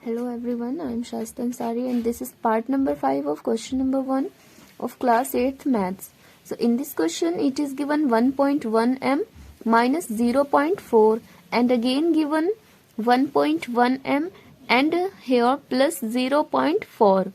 Hello everyone, I am Shasta Ansari and this is part number 5 of question number 1 of class 8th maths. So in this question it is given 1.1 m minus 0.4 and again given 1.1 m and here plus 0.4.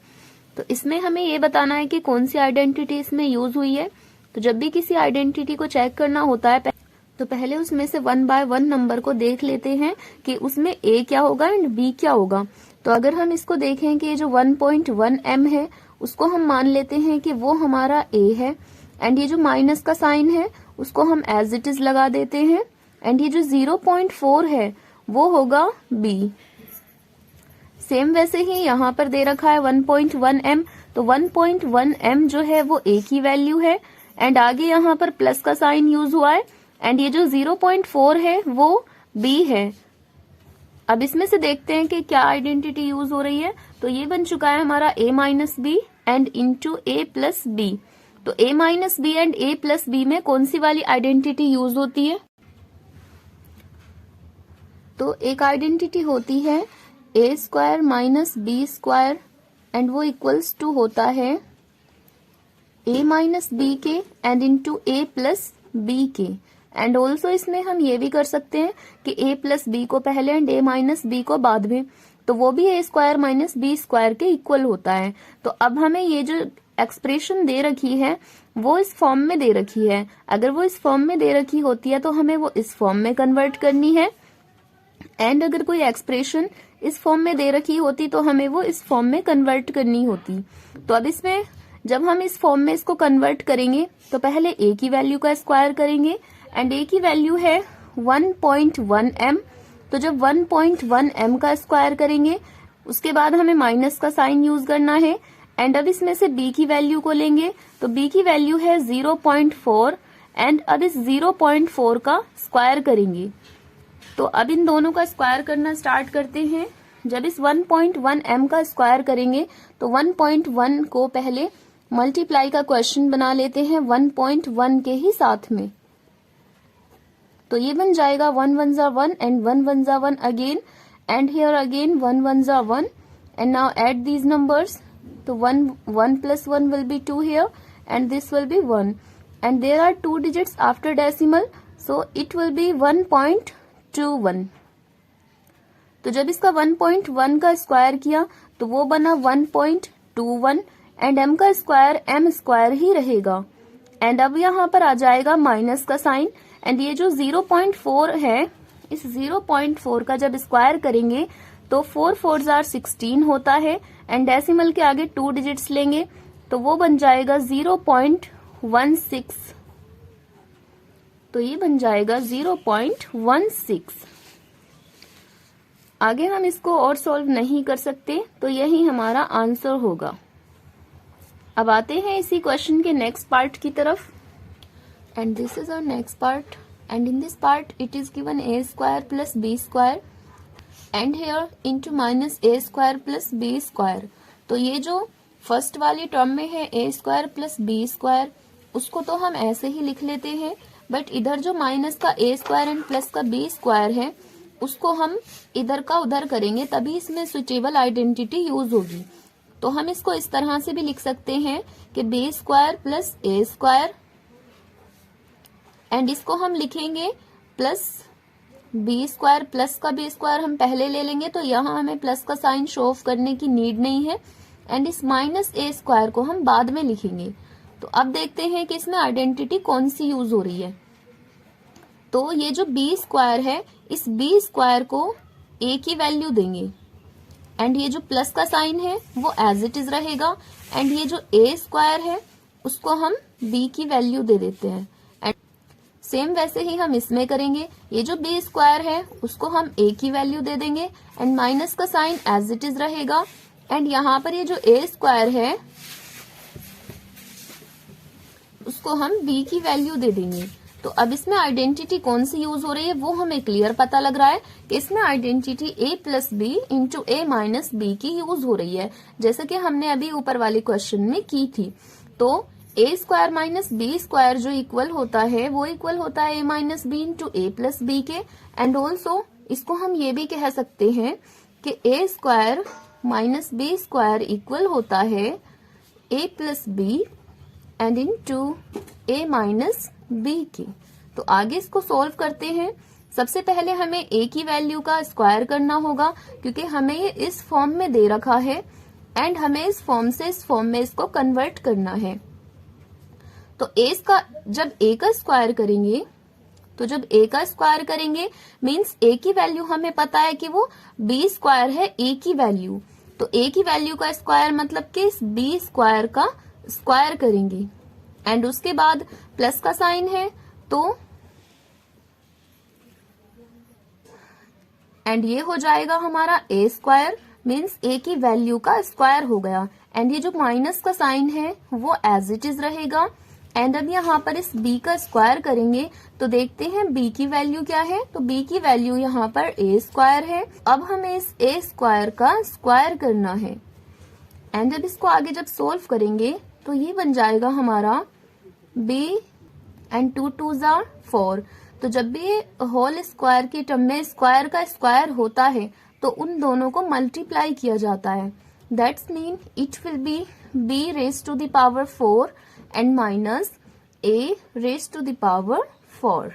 तो इसमें हमें ये बताना है कि कौन सी identity इसमें use हुई है. तो जब भी किसी आइडेंटिटी को चेक करना होता है तो पहले उसमें से 1 बाय 1 नंबर को देख लेते हैं कि उसमें a क्या होगा एंड b क्या होगा. तो अगर हम इसको देखें कि ये जो 1.1 m है उसको हम मान लेते हैं कि वो हमारा a है एंड ये जो माइनस का साइन है उसको हम एज इट इज लगा देते हैं एंड ये जो 0.4 है वो होगा b. सेम वैसे ही यहाँ पर दे रखा है 1.1 m, तो 1.1 m जो है वो a की वैल्यू है एंड आगे यहाँ पर प्लस का साइन यूज हुआ है एंड ये जो 0.4 है वो b है. अब इसमें से देखते हैं कि क्या आइडेंटिटी यूज हो रही है. तो ये बन चुका है हमारा a minus B and into a plus B. तो a minus B and a plus B में कौन सी वाली आइडेंटिटी यूज होती है. तो एक आइडेंटिटी होती है a square minus B square and वो इक्वल्स टू होता है a माइनस बी के and into a plus B के. एंड ऑल्सो इसमें हम ये भी कर सकते हैं कि a प्लस बी को पहले एंड a माइनस बी को बाद में, तो वो भी a square minus B square के इक्वल होता है. तो अब हमें ये जो एक्सप्रेशन दे रखी है वो इस फॉर्म में दे रखी है. अगर वो इस फॉर्म में दे रखी होती है तो हमें वो इस फॉर्म में कन्वर्ट करनी है एंड अगर कोई एक्सप्रेशन इस फॉर्म में दे रखी होती तो हमें वो इस फॉर्म में कन्वर्ट करनी होती. तो अब इसमें जब हम इस फॉर्म में इसको कन्वर्ट करेंगे तो पहले a की वैल्यू का स्क्वायर करेंगे एंड a की वैल्यू है 1.1 m. तो जब 1.1 m का स्क्वायर करेंगे उसके बाद हमें माइनस का साइन यूज करना है एंड अब इसमें से b की वैल्यू को लेंगे तो b की वैल्यू है 0.4 एंड अब इस 0.4 का स्क्वायर करेंगे. तो अब इन दोनों का स्क्वायर करना स्टार्ट करते हैं. जब इस 1.1 m का स्क्वायर करेंगे तो 1.1 को पहले मल्टीप्लाई का क्वेश्चन बना लेते हैं 1.1 के ही साथ में. तो ये बन जाएगा 1 1 जा 1 एंड 1 1 जा 1 अगेन एंड हियर अगेन 1 1 जा 1 and now add these numbers. तो 1 plus 1 will be 2 here and this will be 1 and there are 2 digits after decimal so it will be 1.21. तो जब इसका 1.1 का स्क्वायर किया तो वो बना 1.21 एंड m का स्क्वायर m स्क्वायर ही रहेगा एंड अब यहाँ पर आ जाएगा माइनस का साइन एंड ये जो 0.4 है इस 0.4 का जब स्क्वायर करेंगे तो 4 4 जार 16 होता है एंड डेसिमल के आगे 2 डिजिट्स लेंगे तो वो बन जाएगा 0.16. तो ये बन जाएगा 0.16. आगे हम इसको और सॉल्व नहीं कर सकते तो यही हमारा आंसर होगा. अब आते हैं इसी क्वेश्चन के नेक्स्ट पार्ट की तरफ and this is our next part and in this part it is given a square plus b square and here into minus a square plus b square. तो ये जो फर्स्ट वाली term में है a square plus b square उसको तो हम ऐसे ही लिख लेते हैं बट इधर जो माइनस का a स्क्वायर एंड प्लस का b स्क्वायर है उसको हम इधर का उधर करेंगे तभी इसमें सुटेबल आइडेंटिटी यूज होगी. तो हम इसको इस तरह से भी लिख सकते हैं कि b square plus a square and इसको हम लिखेंगे प्लस b स्क्वायर. प्लस का b स्क्वायर हम पहले ले लेंगे तो यहाँ हमें प्लस का साइन शो ऑफ करने की नीड नहीं है एंड इस माइनस a स्क्वायर को हम बाद में लिखेंगे. तो अब देखते हैं कि इसमें आइडेंटिटी कौन सी यूज हो रही है. तो ये जो b स्क्वायर है इस b स्क्वायर को a की वैल्यू देंगे एंड ये जो प्लस का साइन है वो एज इट इज रहेगा एंड ये जो a स्क्वायर है उसको हम b की वैल्यू दे देते हैं एंड सेम वैसे ही हम इसमें करेंगे. ये जो b स्क्वायर है उसको हम a की वैल्यू दे देंगे एंड माइनस का साइन एज इट इज रहेगा एंड यहाँ पर ये जो a स्क्वायर है उसको हम b की वैल्यू दे देंगे. तो अब इसमें आइडेंटिटी कौन सी यूज हो रही है वो हमें क्लियर पता लग रहा है कि इसमें identity a plus B into a minus B की यूज हो रही है जैसे कि हमने अभी ऊपर वाले क्वेश्चन में की थी. तो a square minus B square जो इक्वल होता है वो इक्वल होता है a minus B into a plus B के एंड ऑल्सो इसको हम ये भी कह सकते हैं कि A square minus B square equal होता है A plus B and into A minus B के। तो आगे इसको सॉल्व करते हैं। सबसे पहले हमें ए की वैल्यू का स्क्वायर करना होगा क्योंकि हमें ये इस फॉर्म में दे रखा है एंड हमें इस फॉर्म से इस फॉर्म में इसको कन्वर्ट करना है। तो जब ए का स्क्वायर करेंगे मींस ए की वैल्यू हमें पता है कि वो बी स्क्वायर है ए की वैल्यू। तो ए की वैल्यू का स्क्वायर मतलब कि इस बी स्क्वायर का स्क्वायर करेंगे एंड उसके बाद प्लस का साइन है तो एंड ये हो जाएगा हमारा ए स्क्वायर मीन्स ए की वैल्यू का स्क्वायर हो गया एंड ये जो माइनस का साइन है वो एज इट इज रहेगा। एंड अब यहाँ पर इस b का स्क्वायर करेंगे तो देखते हैं b की वैल्यू क्या है। तो b की वैल्यू यहाँ पर ए स्क्वायर है। अब हमें इस ए स्क्वायर का स्क्वायर करना है एंड जब इसको आगे जब सोल्व करेंगे तो ये बन जाएगा हमारा b एंड 2 2s are 4। तो जब भी होल स्क्वायर की टर्म में स्क्वायर का स्क्वायर होता है तो उन दोनों को मल्टीप्लाई किया जाता है। That's mean it will be b raise to the power 4 and minus a raise to the power 4।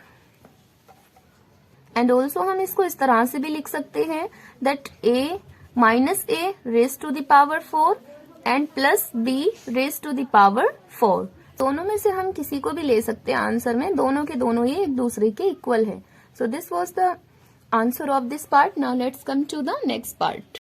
And also हम इसको इस तरह से भी लिख सकते हैं that a minus a raise to the power 4 and plus b raise to the power 4। दोनों में से हम किसी को भी ले सकते हैं आंसर में, दोनों के दोनों ही एक दूसरे के इक्वल है। So this was the answer of this part. Now let's come to the next part.